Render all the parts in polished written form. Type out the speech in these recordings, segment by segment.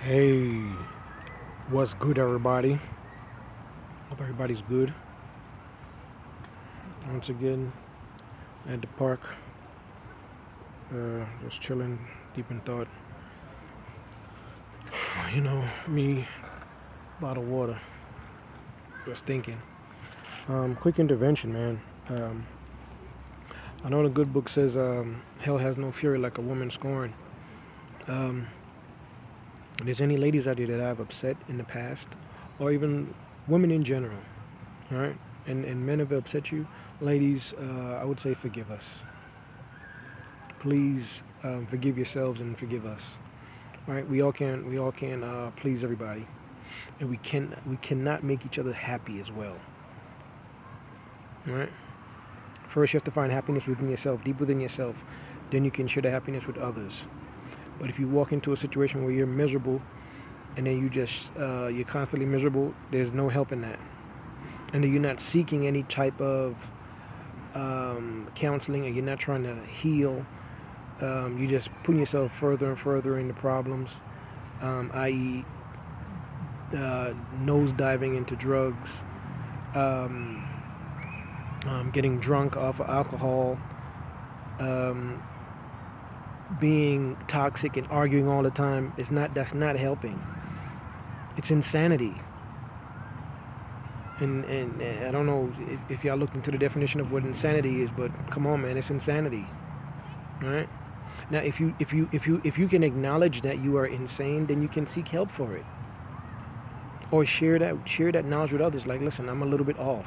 Hey, what's good, everybody? Hope everybody's good. Once again, at the park, just chilling, deep in thought. Me, bottle of water, just thinking. Quick intervention, man. Um, I know the good book says hell has no fury like a woman scorned. Um, if there's any ladies out there that I've upset in the past, or even women in general, all right? And men have upset you, ladies, I would say forgive us. Please forgive yourselves and forgive us. Right? We all can please everybody, and we cannot make each other happy as well. Right? First, you have to find happiness within yourself, deep within yourself. Then you can share the happiness with others. But if you walk into a situation where you're miserable, and then you're constantly miserable, there's no help in that. And then you're not seeking any type of counseling, and you're not trying to heal. You're just putting yourself further and further into problems, i.e., nose diving into drugs, um, getting drunk off of alcohol, um, being toxic and arguing all the time. That's not helping. It's insanity. And I don't know if y'all looked into the definition of what insanity is, but come on, man, it's insanity, right? Now, if you can acknowledge that you are insane, then you can seek help for it, or share that knowledge with others. Like, listen, I'm a little bit off.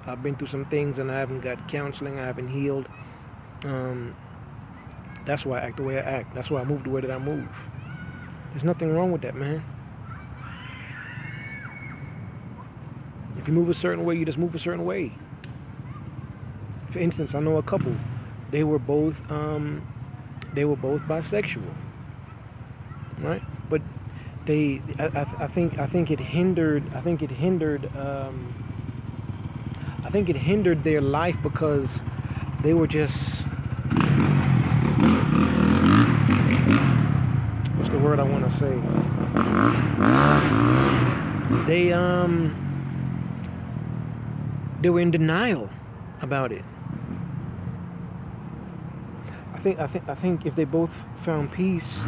I've been through some things, and I haven't got counseling. I haven't healed. Um, that's why I act the way I act. That's why I move the way that I move. There's nothing wrong with that, man. If you move a certain way, you just move a certain way. For instance, I know a couple. They were both bisexual, right? But I think it hindered. I think it hindered their life because they were just, what's the word I want to say? They they were in denial about it. I think if they both found peace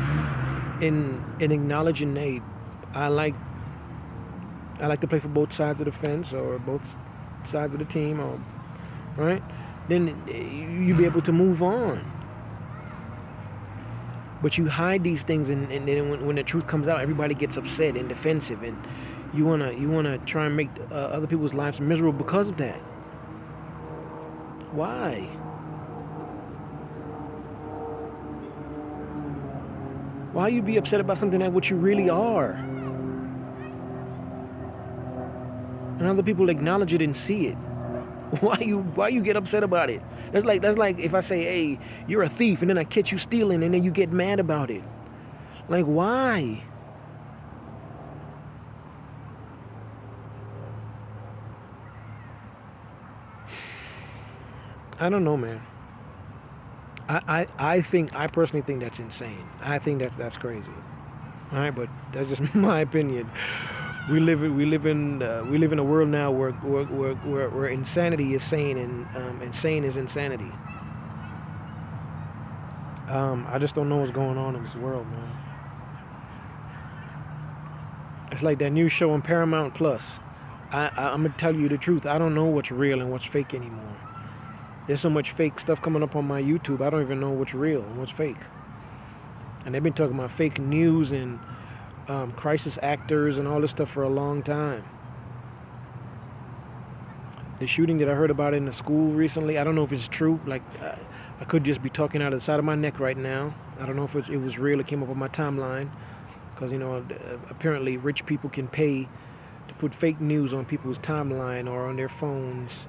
in acknowledging, hey, I like I like to play for both sides of the fence or both sides of the team, or right, then you be able to move on. But you hide these things, and then when the truth comes out, everybody gets upset and defensive, and you wanna try and make other people's lives miserable because of that. Why? Why you be upset about something that what you really are, and other people acknowledge it and see it? Why you get upset about it? That's like if I say, hey, you're a thief, and then I catch you stealing, and then you get mad about it. Like, why? I don't know, man. I personally think that's insane. I think that's crazy. All right, but that's just my opinion. We live in a world now where insanity is sane, and insane is insanity. I just don't know what's going on in this world, man. It's like that new show on Paramount Plus. I'm gonna tell you the truth. I don't know what's real and what's fake anymore. There's so much fake stuff coming up on my YouTube. I don't even know what's real and what's fake. And they've been talking about fake news and crisis actors and all this stuff for a long time. The shooting that I heard about in the school recently, I don't know if it's true. Like, I could just be talking out of the side of my neck right now. I don't know if it was real. It came up on my timeline because apparently rich people can pay to put fake news on people's timeline or on their phones,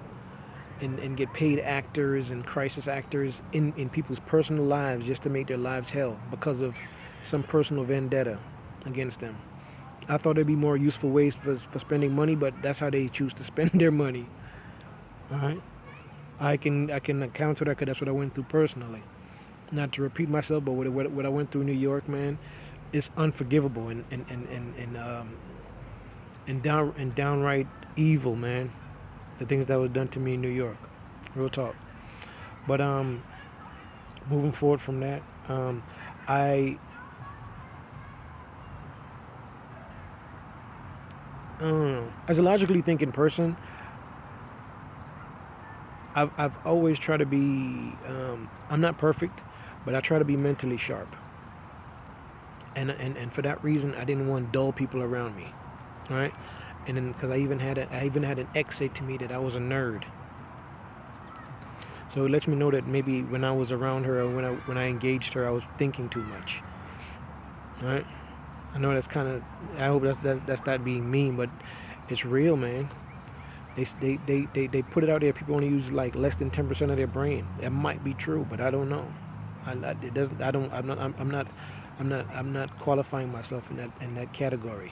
and get paid actors and crisis actors in people's personal lives just to make their lives hell because of some personal vendetta against them. I thought there'd be more useful ways for spending money, but that's how they choose to spend their money. All right, I can account for that because that's what I went through personally. Not to repeat myself, but what I went through in New York, man. it's unforgivable and downright evil, man. The things that was done to me in New York, real talk. But moving forward from that, I I don't know. As a logically thinking person, I've always tried to be. I'm not perfect, but I try to be mentally sharp. And for that reason, I didn't want dull people around me, right? And then because I even had an ex say to me that I was a nerd. So it lets me know that maybe when I was around her or when I engaged her, I was thinking too much, right? I know that's kind of. I hope that's not being mean, but it's real, man. They put it out there. People only use like less than 10% of their brain. That might be true, but I don't know. It doesn't. I don't. I'm not qualifying myself in that category.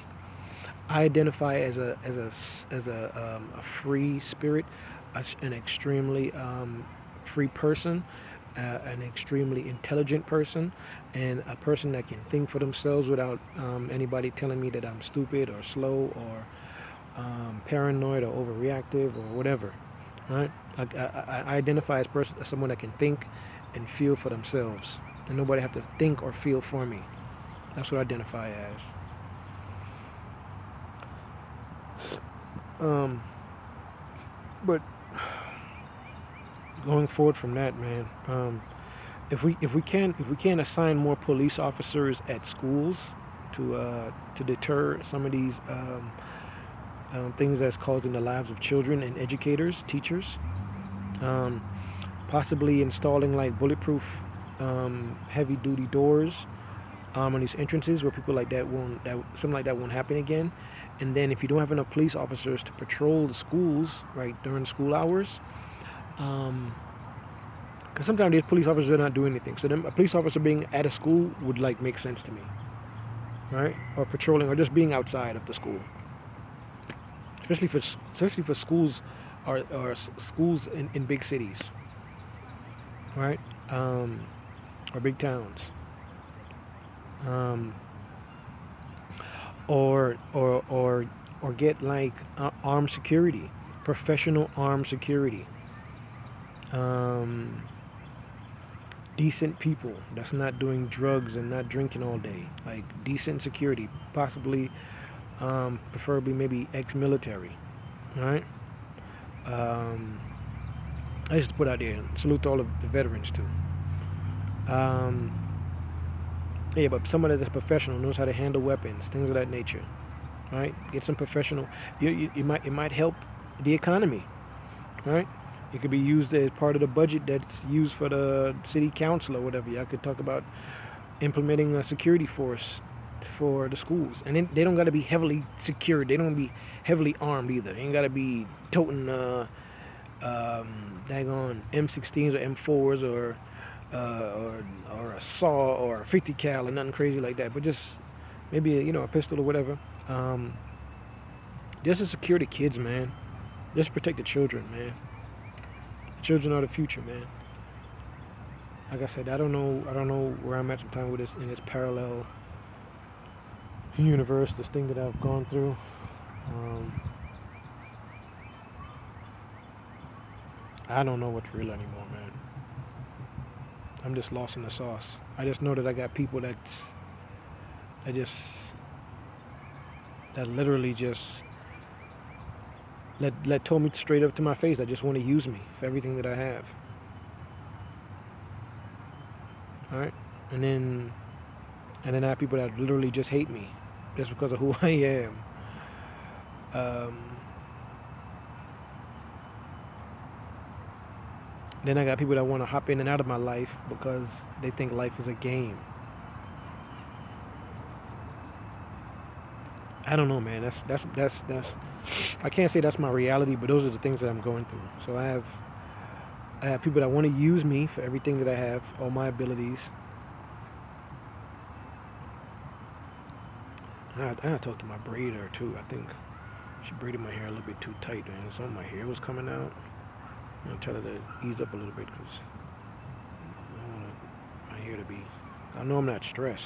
I identify as a free spirit, an extremely free person, an extremely intelligent person, and a person that can think for themselves without anybody telling me that I'm stupid or slow or paranoid or overreactive or whatever. Right? I identify as someone that can think and feel for themselves, and nobody have to think or feel for me. That's what I identify as. Um, but going forward from that, man, if we can assign more police officers at schools to deter some of these things that's causing the lives of children and educators, teachers, um, possibly installing like bulletproof heavy duty doors on these entrances where people like that won't that something like that won't happen again. And then if you don't have enough police officers to patrol the schools right during school hours, um, because sometimes these police officers are not doing anything. So then a police officer being at a school would like make sense to me, right? Or patrolling, or just being outside of the school, especially for schools, or schools in big cities, right? Um, or big towns, um, or get like armed security, professional armed security. Um, Decent people that's not doing drugs and not drinking all day, like decent security, possibly, preferably maybe ex-military, all right? Um, I just put out there, salute to all of the veterans too. Um, yeah, but somebody that's professional knows how to handle weapons, things of that nature, right? Get some professional. It might help the economy, right? It could be used as part of the budget that's used for the city council or whatever. Y'all could talk about implementing a security force for the schools, and then they don't got to be heavily secured. They don't be heavily armed either. They ain't got to be toting daggone M16s or M4s or a saw or a 50 cal or nothing crazy like that. But just maybe a pistol or whatever. Um, just to secure the kids, man. Just protect the children, man. The children are the future, man. Like I said, I don't know where I'm at sometimes with this in this parallel universe, this thing that I've gone through. Um, I don't know what's real anymore, man. I'm just lost in the sauce. I just know that I got people that just that literally just let told me straight up to my face. I just want to use me for everything that I have. All right, and then I have people that literally just hate me just because of who I am. Um, then I got people that want to hop in and out of my life because they think life is a game. I don't know, man. That's. I can't say that's my reality, but those are the things that I'm going through. So I have people that want to use me for everything that I have, all my abilities. I talked to my braider too. I think she braided my hair a little bit too tight, man. Some of my hair was coming out. I'm gonna tell her to ease up a little bit because I want my hair to be. I know I'm not stressed.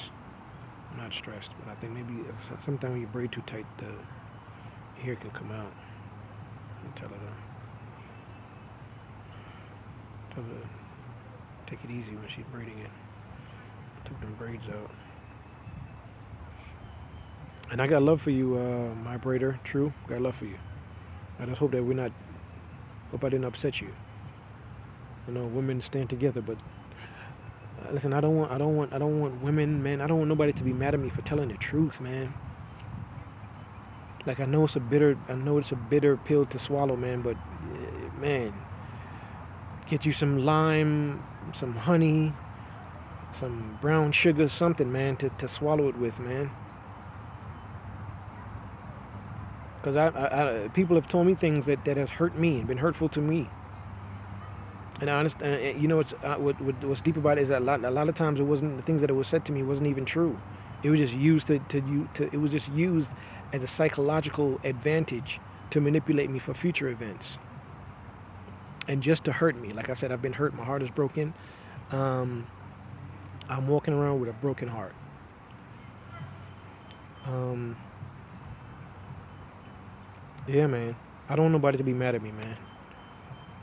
I'm not stressed, but I think maybe sometimes when you braid too tight, the hair can come out. Tell her to take it easy when she's braiding it. Took them braids out. And I got love for you, my braider. True, got love for you. I just hope that hope I didn't upset you. You know, women stand together, but listen, I don't want women, man. I don't want nobody to be mad at me for telling the truth, man. Like I know it's a bitter pill to swallow, man. But man, get you some lime, some honey, some brown sugar, something, man, to swallow it with, man. Because people have told me things that has hurt me and been hurtful to me. And you know, what's deep about it is that a lot of times it wasn't the things that it was said to me wasn't even true. It was just used it was just used as a psychological advantage to manipulate me for future events and just to hurt me. Like I said, I've been hurt. My heart is broken. I'm walking around with a broken heart. Yeah, man. I don't want nobody to be mad at me, man.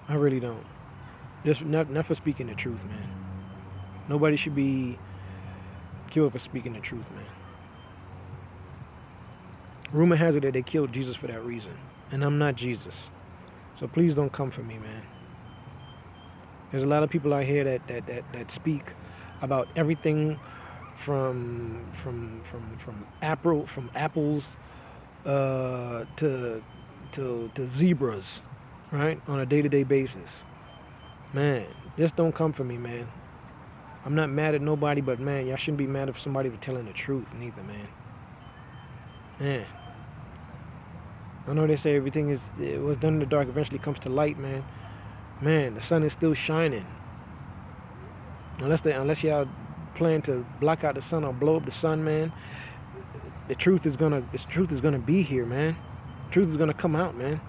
I really don't. Just not for speaking the truth, man. Nobody should be killed for speaking the truth, man. Rumor has it that they killed Jesus for that reason. And I'm not Jesus. So please don't come for me, man. There's a lot of people out here that speak about everything from apples to zebras, right? On a day-to-day basis. Man, just don't come for me, man. I'm not mad at nobody, but man, y'all shouldn't be mad if somebody was telling the truth neither, man. Man. I know they say everything it was done in the dark eventually comes to light, man. Man, the sun is still shining. Unless y'all plan to block out the sun or blow up the sun, man, the truth is gonna be here, man. Truth is gonna come out, man.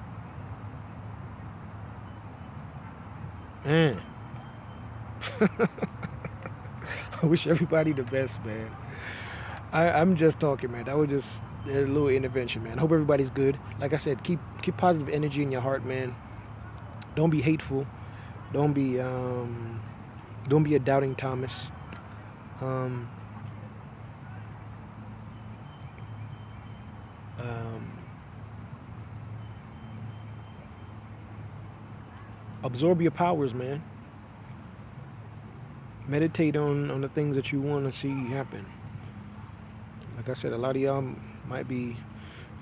Man. I wish everybody the best, man. I'm just talking, man. That was just a little intervention, man. I hope everybody's good. Like I said, keep positive energy in your heart, man. Don't be hateful. Don't be a doubting Thomas. Absorb your powers, man. Meditate on the things that you want to see happen. Like I said, a lot of y'all might be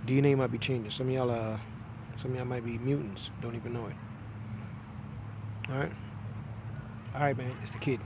DNA might be changing. Some of y'all might be mutants. Don't even know it. All right, man. It's the kid.